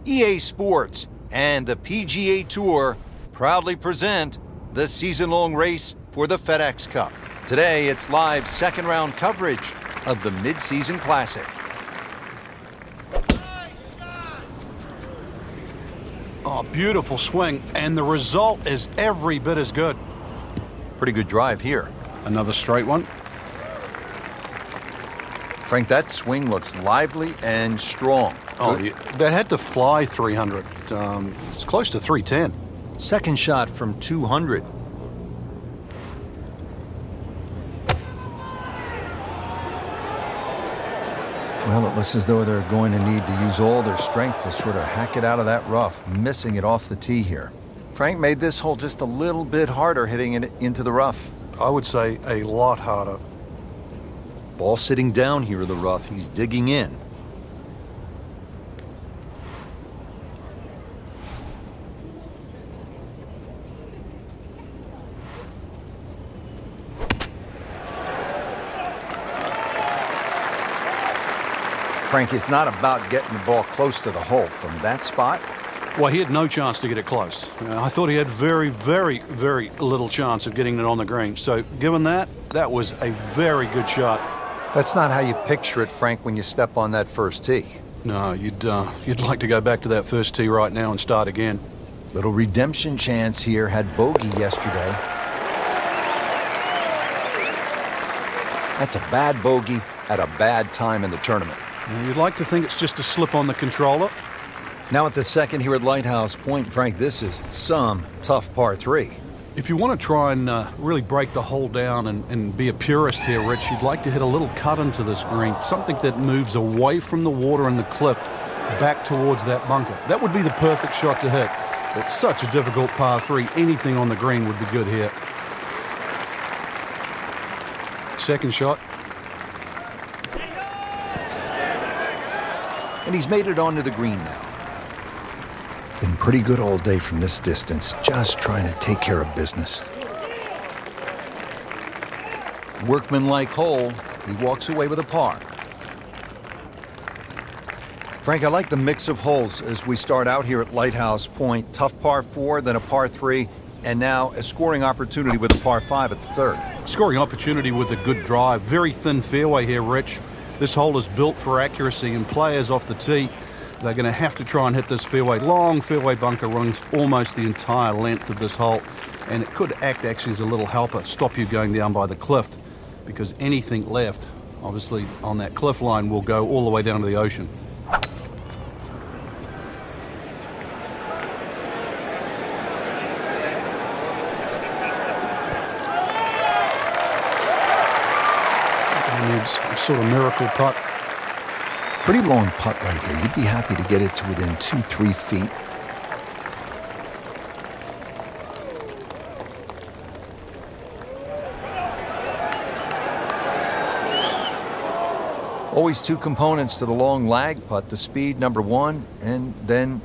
EA Sports, and the PGA Tour proudly present the season-long race for the FedEx Cup. Today, it's live second-round coverage of the Mid-Season Classic. Oh, beautiful swing, and the result is every bit as good. Pretty good drive here. Another straight one. Frank, that swing looks lively and strong. Oh, that had to fly 300. It's close to 310. Second shot from 200. Well, it looks as though they're going to need to use all their strength to sort of hack it out of that rough, missing it off the tee here. Frank made this hole just a little bit harder hitting it into the rough. I would say a lot harder. Ball sitting down here in the rough. He's digging in. Frank, it's not about getting the ball close to the hole from that spot. Well, he had no chance to get it close. I thought he had very, very, very little chance of getting it on the green. So given that, that was a very good shot. That's not how you picture it, Frank, when you step on that first tee. No, you'd like to go back to that first tee right now and start again. Little redemption chance here. Had bogey yesterday. That's a bad bogey at a bad time in the tournament. You'd like to think it's just a slip on the controller. Now at the second here at Lighthouse Point, Frank, this is some tough par 3. If you want to try and really break the hole down and be a purist here, Rich, you'd like to hit a little cut into this green, something that moves away from the water and the cliff back towards that bunker. That would be the perfect shot to hit. It's such a difficult par 3. Anything on the green would be good here. Second shot. And he's made it onto the green now. Been pretty good all day from this distance, just trying to take care of business. Workmanlike hole, he walks away with a par. Frank, I like the mix of holes as we start out here at Lighthouse Point. Tough par 4, then a par 3, and now a scoring opportunity with a par 5 at the third. Scoring opportunity with a good drive. Very thin fairway here, Rich. This hole is built for accuracy, and players off the tee, they're going to have to try and hit this fairway. Long fairway bunker runs almost the entire length of this hole, and it could act actually as a little helper, stop you going down by the cliff, because anything left, obviously, on that cliff line will go all the way down to the ocean. Needs a sort of miracle putt. Pretty long putt right here. You'd be happy to get it to within 2-3 feet. Always two components to the long lag putt, the speed, number one, and then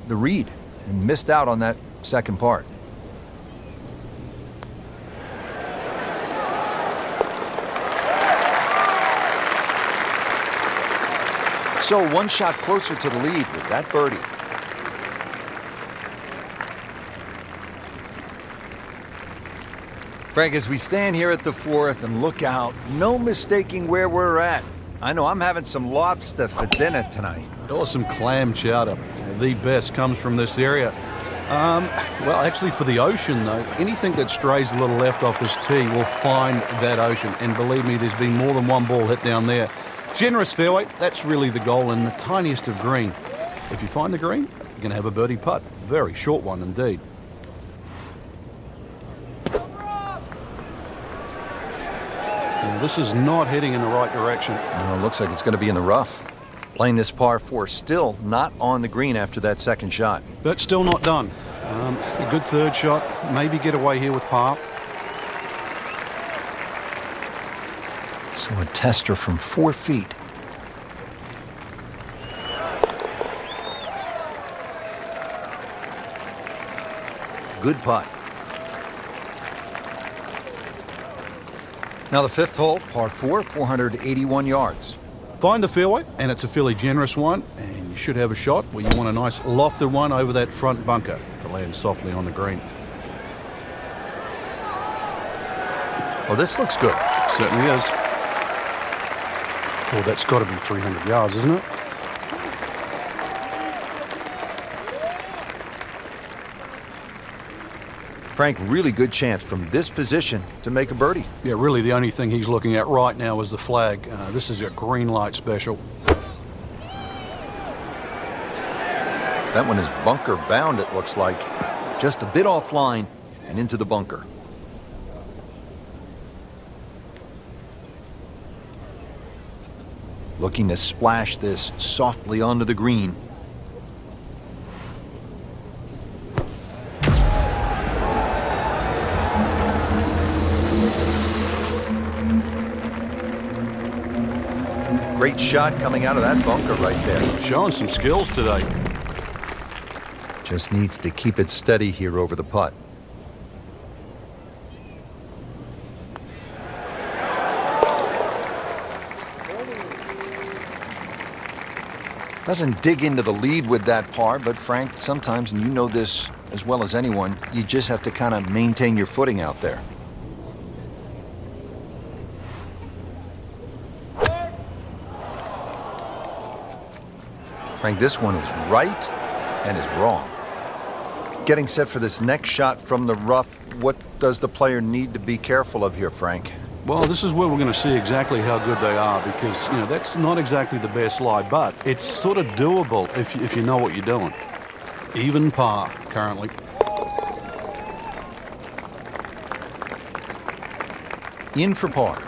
the read. And missed out on that second part. So one shot closer to the lead with that birdie. Frank, as we stand here at the fourth and look out, no mistaking where we're at. I know I'm having some lobster for dinner tonight. Awesome clam chowder. The best comes from this area. Well, actually for the ocean, though, anything that strays a little left off this tee will find that ocean. And believe me, there's been more than one ball hit down there. Generous fairway, that's really the goal, in the tiniest of green. If you find the green, you're going to have a birdie putt. Very short one indeed. Now, this is not heading in the right direction. Well, it looks like it's going to be in the rough. Playing this par 4, still not on the green after that second shot. But still not done. A good third shot, maybe get away here with par. So a tester from 4 feet. Good putt. Now the fifth hole, par 4, 481 yards. Find the fairway, and it's a fairly generous one, and You should have a shot where you want a nice lofted one over that front bunker to land softly on the green. Oh, this looks good. Certainly is. Oh, that's got to be 300 yards, isn't it? Frank, really good chance from this position to make a birdie. Yeah, really the only thing he's looking at right now is the flag. This is a green light special. That one is bunker bound, it looks like. Just a bit offline and into the bunker. Looking to splash this softly onto the green. Great shot coming out of that bunker right there. Showing some skills today. Just needs to keep it steady here over the putt. Doesn't dig into the lead with that par, but Frank, sometimes, and you know this as well as anyone, you just have to kind of maintain your footing out there. Frank, this one is right and is wrong. Getting set for this next shot from the rough, what does the player need to be careful of here, Frank? Well, this is where we're going to see exactly how good they are because, you know, that's not exactly the best lie, but it's sort of doable if you know what you're doing. Even par currently. In for par.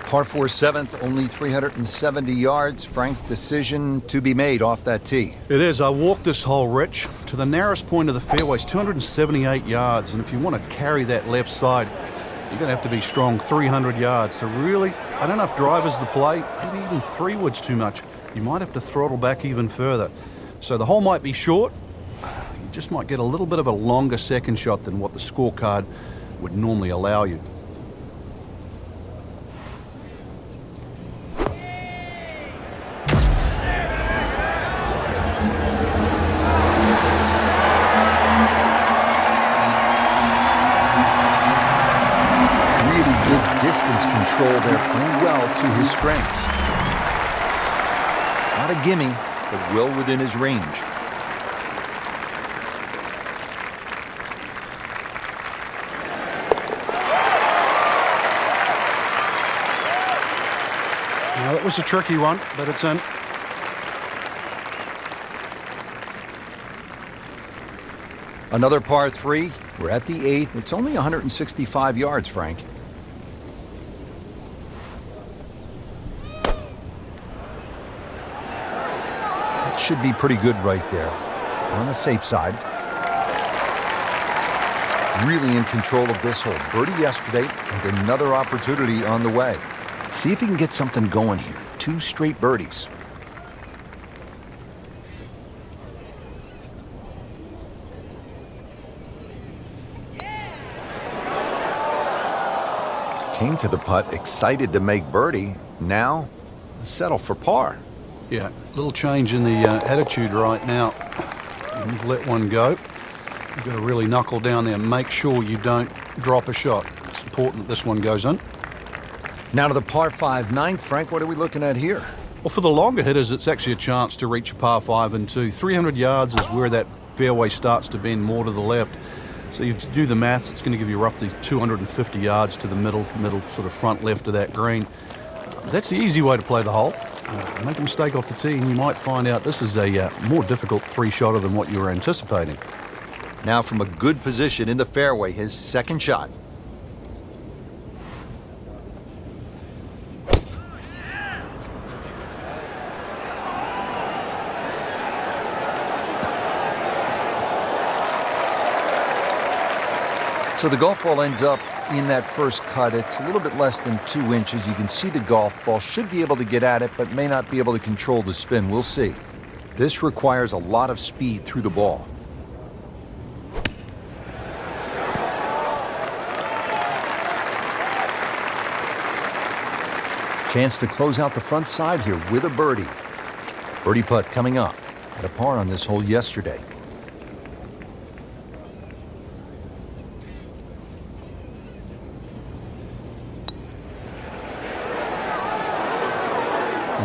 Par 4 seventh, only 370 yards. Frank, decision to be made off that tee. It is. I walked this hole, Rich, to the narrowest point of the fairway, 278 yards. And if you want to carry that left side, you're going to have to be strong, 300 yards. So really, I don't know if driver's the play. Maybe even 3 wood's too much. You might have to throttle back even further. So the hole might be short. You just might get a little bit of a longer second shot than what the scorecard would normally allow you. Distance control there, playing well to his strengths. Not a gimme, but well within his range. Now, that was a tricky one, but it's in. Another par 3. We're at the 8th. It's only 165 yards, Frank. Should be pretty good right there. On the safe side. Really in control of this hole. Birdie yesterday and another opportunity on the way. See if he can get something going here. 2 straight birdies. Came to the putt excited to make birdie. Now settle for par. Yeah, little change in the attitude right now. You've let one go. You've got to really knuckle down there and make sure you don't drop a shot. It's important that this one goes in. Now to the par 5 ninth. Frank, what are we looking at here? Well, for the longer hitters, it's actually a chance to reach a par 5 and 2. 300 yards is where that fairway starts to bend more to the left. So you do the maths, it's going to give you roughly 250 yards to the middle sort of front left of that green. That's the easy way to play the hole. Make a mistake off the tee and you might find out this is a more difficult 3-shotter than what you were anticipating. Now from a good position in the fairway, his second shot. So the golf ball ends up in that first cut. It's a little bit less than 2 inches. You can see the golf ball should be able to get at it, but may not be able to control the spin. We'll see. This requires a lot of speed through the ball. Chance to close out the front side here with a birdie. Birdie putt coming up. Had a par on this hole yesterday.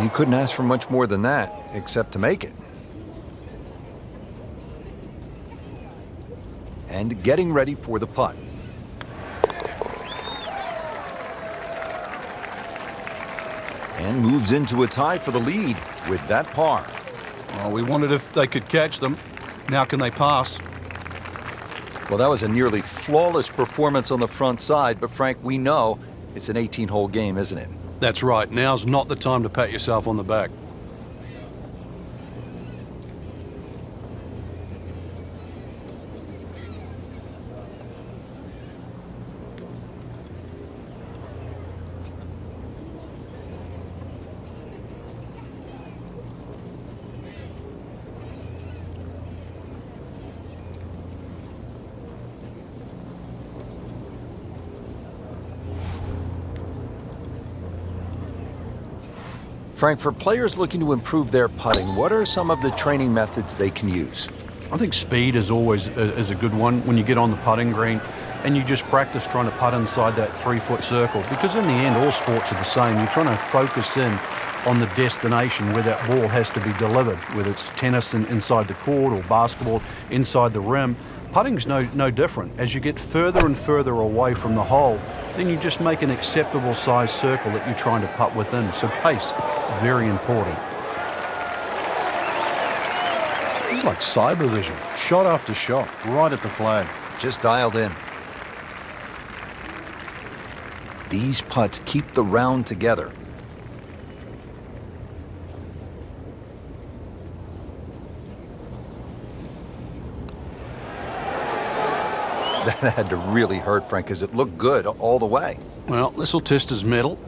You couldn't ask for much more than that, except to make it. And getting ready for the putt. And moves into a tie for the lead with that par. Well, we wondered if they could catch them. Now can they pass? Well, that was a nearly flawless performance on the front side, but Frank, we know it's an 18-hole game, isn't it? That's right. Now's not the time to pat yourself on the back. Frank, for players looking to improve their putting, what are some of the training methods they can use? I think speed is always is a good one when you get on the putting green and you just practice trying to putt inside that 3-foot circle, because in the end all sports are the same. You're trying to focus in on the destination where that ball has to be delivered, whether it's tennis inside the court or basketball inside the rim. Putting's no different. As you get further and further away from the hole, then you just make an acceptable size circle that you're trying to putt within. So pace, very important. It's like cyber vision, shot after shot, right at the flag. Just dialed in. These putts keep the round together. That had to really hurt, Frank, because it looked good all the way. Well, this will test his mettle.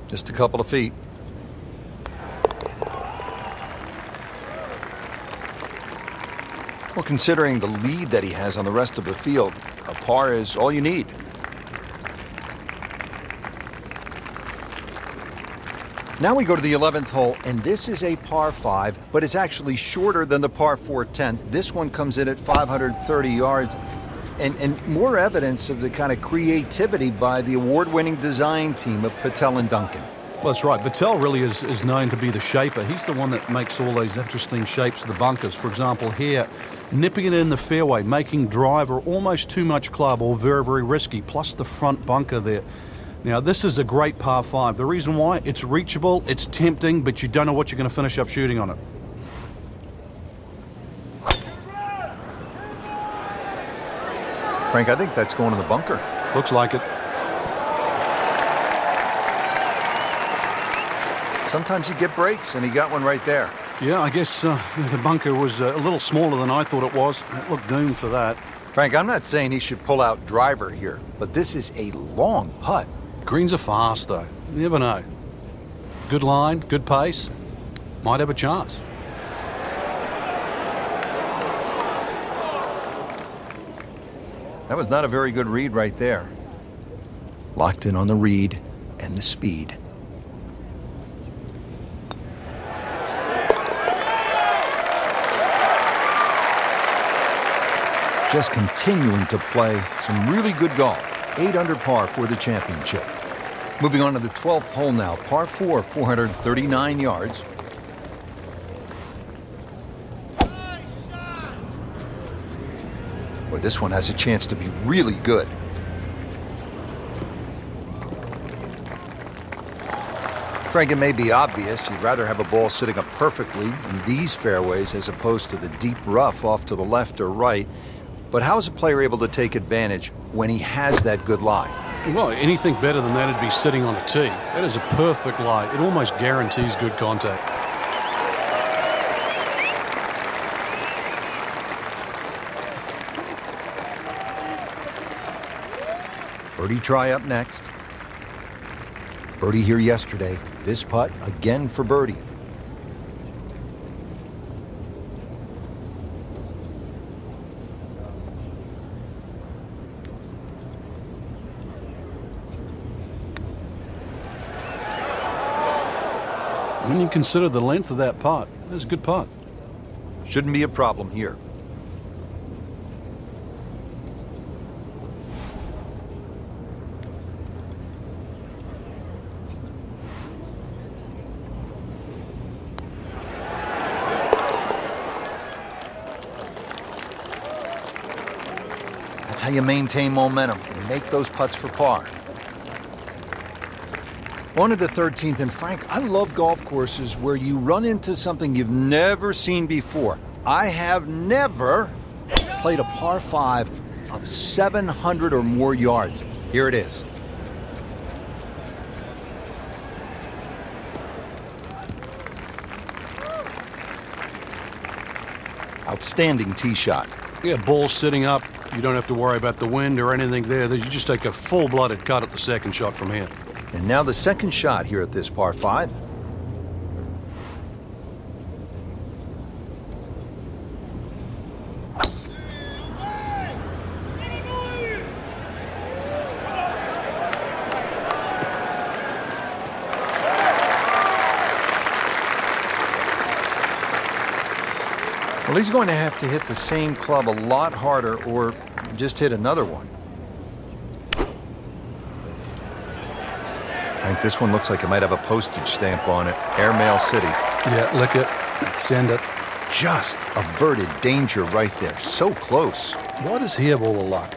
Just a couple of feet. Well, considering the lead that he has on the rest of the field, a par is all you need. Now we go to the 11th hole, and this is a par 5, but it's actually shorter than the par 4 10th. This one comes in at 530 yards, and more evidence of the kind of creativity by the award-winning design team of Patel and Duncan. Well, that's right. Patel really is known to be the shaper. He's the one that makes all these interesting shapes of the bunkers. For example, here, nipping it in the fairway, making driver almost too much club or very, very risky, plus the front bunker there. Now, this is a great par 5. The reason why, it's reachable, it's tempting, but you don't know what you're going to finish up shooting on it. Frank, I think that's going in the bunker. Looks like it. Sometimes you get breaks, and he got one right there. Yeah, I guess the bunker was a little smaller than I thought it was. It looked doomed for that. Frank, I'm not saying he should pull out driver here, but this is a long putt. Greens are fast, though. You never know. Good line, good pace. Might have a chance. That was not a very good read right there. Locked in on the read and the speed. Just continuing to play some really good golf. 8 under par for the championship. Moving on to the 12th hole now. Par 4, 439 yards. Boy, this one has a chance to be really good. Frank, it may be obvious you'd rather have a ball sitting up perfectly in these fairways as opposed to the deep rough off to the left or right. But how is a player able to take advantage when he has that good lie? Well, anything better than that would be sitting on a tee. That is a perfect lie. It almost guarantees good contact. Birdie try up next. Birdie here yesterday. This putt again for birdie. you consider the length of that putt. That's a good putt. Shouldn't be a problem here. That's how you maintain momentum and make those putts for par. On to the 13th, and Frank, I love golf courses where you run into something you've never seen before. I have never played a par 5 of 700 or more yards. Here it is. Outstanding tee shot. Yeah, ball sitting up. You don't have to worry about the wind or anything there. You just take a full-blooded cut at the second shot from here. And now the second shot here at this par 5. Well, he's going to have to hit the same club a lot harder or just hit another one. Frank, this one looks like it might have a postage stamp on it. Airmail City. Yeah, lick it. Send it. Just averted danger right there. So close. Why does he have all the luck?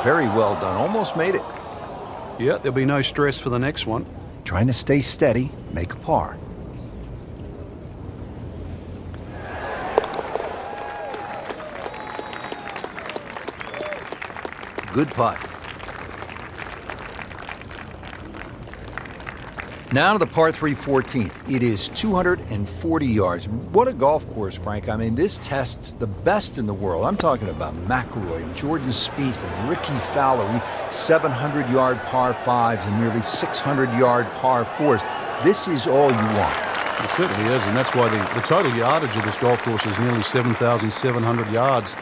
Very well done. Almost made it. Yeah, there'll be no stress for the next one. Trying to stay steady, make a par. Good putt. Now to the par 3 14th. It is 240 yards. What a golf course, Frank. I mean, this tests the best in the world. I'm talking about McIlroy and Jordan Spieth and Ricky Fowler. 700-yard par 5s and nearly 600-yard par 4s. This is all you want. It certainly is, and that's why the total yardage of this golf course is nearly 7,700 yards.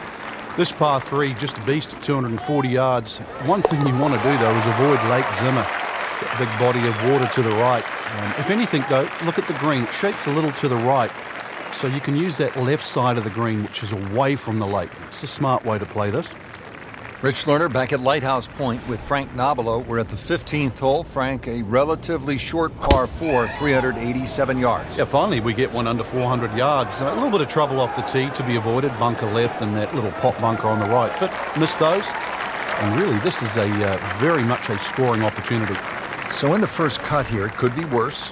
This par 3, just a beast at 240 yards. One thing you want to do, though, is avoid Lake Zimmer. Big body of water to the right. If anything, though, look at the green. It shapes a little to the right, so you can use that left side of the green, which is away from the lake. It's a smart way to play this. Rich Lerner back at Lighthouse Point with Frank Nobilo. We're at the 15th hole. Frank, a relatively short par 4, 387 yards. Yeah, finally we get one under 400 yards. A little bit of trouble off the tee to be avoided. Bunker left and that little pot bunker on the right, but missed those. And really, this is a very much a scoring opportunity. So in the first cut here, it could be worse.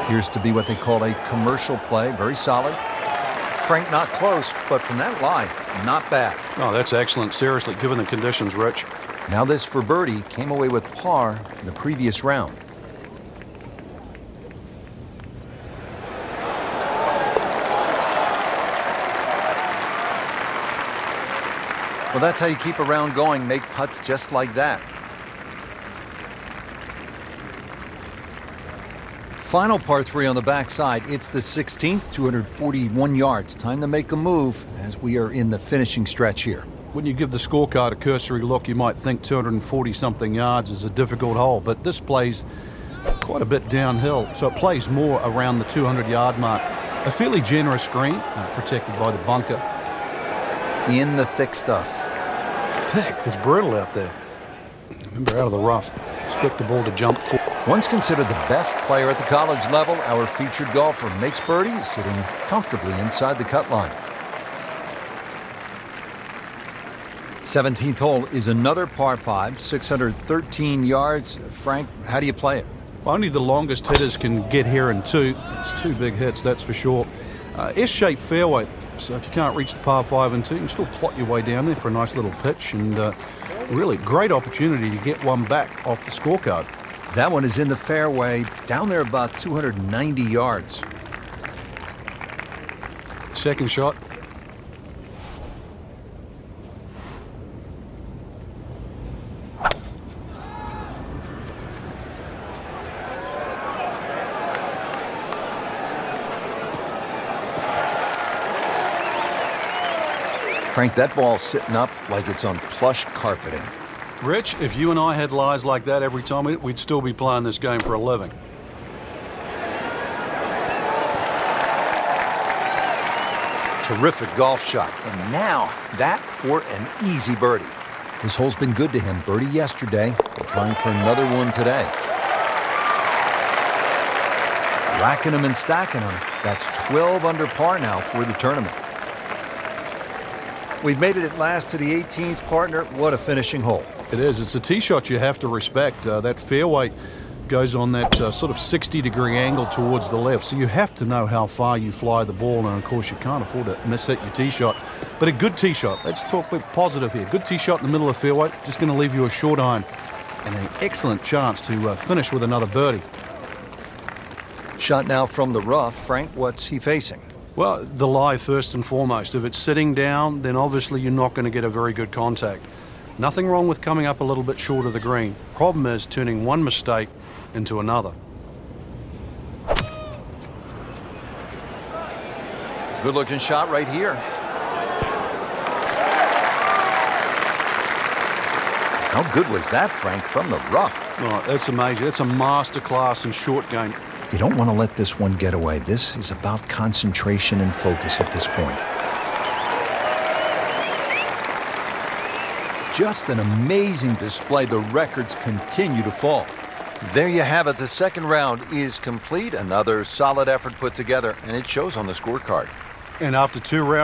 Appears to be what they call a commercial play. Very solid. Frank, not close, but from that line, not bad. Oh, that's excellent. Seriously, given the conditions, Rich. Now this for birdie came away with par in the previous round. Well, that's how you keep a round going, make putts just like that. Final par 3 on the backside. It's the 16th, 241 yards. Time to make a move as we are in the finishing stretch here. When you give the scorecard a cursory look, you might think 240-something yards is a difficult hole, but this plays quite a bit downhill, so it plays more around the 200-yard mark. A fairly generous green, protected by the bunker. In the thick stuff. Thick, it's brutal out there. Remember, out of the rough. Expect the ball to jump forward. Once considered the best player at the college level, our featured golfer makes birdie, sitting comfortably inside the cut line. 17th hole is another par 5, 613 yards. Frank, how do you play it? Only the longest hitters can get here in 2. It's 2 big hits, that's for sure. S-shaped fairway, so if you can't reach the par 5 and 2, you can still plot your way down there for a nice little pitch, and really great opportunity to get one back off the scorecard. That one is in the fairway, down there about 290 yards. Second shot. Frank, that ball's sitting up like it's on plush carpeting. Rich, if you and I had lies like that every time, we'd still be playing this game for a living. Terrific golf shot. And now that for an easy birdie. This hole's been good to him. Birdie yesterday, trying for another one today. Racking them and stacking them. That's 12 under par now for the tournament. We've made it at last to the 18th, partner. What a finishing hole. It is. It's a tee shot you have to respect. That fairway goes on that sort of 60-degree angle towards the left, so you have to know how far you fly the ball, and of course you can't afford to miss hit your tee shot. But a good tee shot. Let's talk a bit positive here. Good tee shot in the middle of the fairway, just going to leave you a short iron and an excellent chance to finish with another birdie. Shot now from the rough. Frank, what's he facing? Well, the lie first and foremost. If it's sitting down, then obviously you're not going to get a very good contact. Nothing wrong with coming up a little bit short of the green. Problem is turning one mistake into another. Good looking shot right here. How good was that, Frank, from the rough? Oh, that's amazing. That's a masterclass in short game. You don't want to let this one get away. This is about concentration and focus at this point. Just an amazing display. The records continue to fall. There you have it. The second round is complete. Another solid effort put together, and it shows on the scorecard. And after 2 rounds,